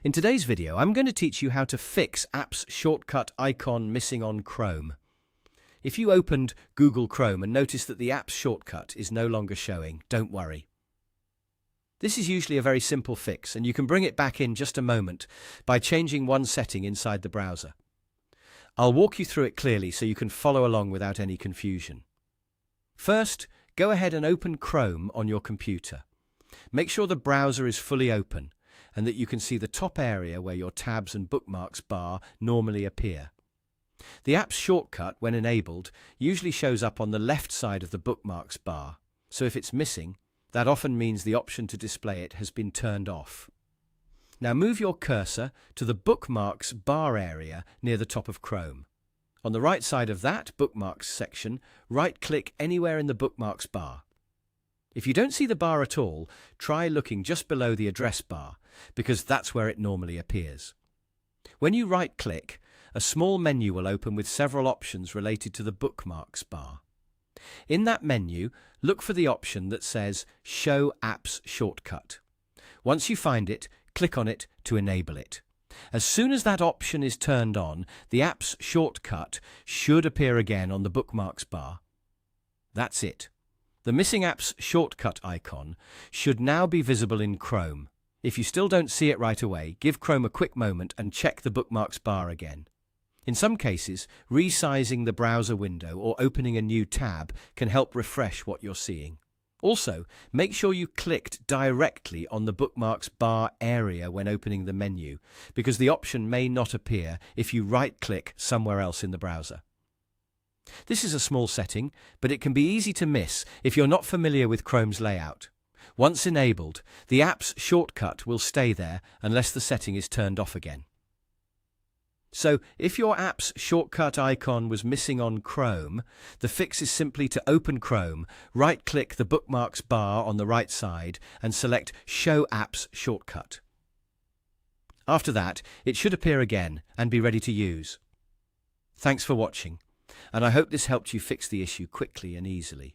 In today's video, I'm going to teach you how to fix Apps Shortcut icon missing on Chrome. If you opened Google Chrome and notice that the Apps shortcut is no longer showing, don't worry. This is usually a very simple fix, and you can bring it back in just a moment by changing one setting inside the browser. I'll walk you through it clearly so you can follow along without any confusion. First, go ahead and open Chrome on your computer. Make sure the browser is fully open and that you can see the top area where your tabs and bookmarks bar normally appear. The app's shortcut, when enabled, usually shows up on the left side of the bookmarks bar, so if it's missing, that often means the option to display it has been turned off. Now move your cursor to the bookmarks bar area near the top of Chrome. On the right side of that bookmarks section, right-click anywhere in the bookmarks bar. If you don't see the bar at all, try looking just below the address bar, because that's where it normally appears. When you right-click, a small menu will open with several options related to the bookmarks bar. In that menu, look for the option that says Show Apps Shortcut. Once you find it, click on it to enable it. As soon as that option is turned on, the app's shortcut should appear again on the bookmarks bar. That's it. The missing app's shortcut icon should now be visible in Chrome. If you still don't see it right away, give Chrome a quick moment and check the bookmarks bar again. In some cases, resizing the browser window or opening a new tab can help refresh what you're seeing. Also, make sure you clicked directly on the bookmarks bar area when opening the menu, because the option may not appear if you right-click somewhere else in the browser. This is a small setting, but it can be easy to miss if you're not familiar with Chrome's layout. Once enabled, the app's shortcut will stay there unless the setting is turned off again. So, if your app's shortcut icon was missing on Chrome, the fix is simply to open Chrome, right-click the bookmarks bar on the right side, and select Show Apps Shortcut. After that, it should appear again and be ready to use. Thanks for watching, and I hope this helped you fix the issue quickly and easily.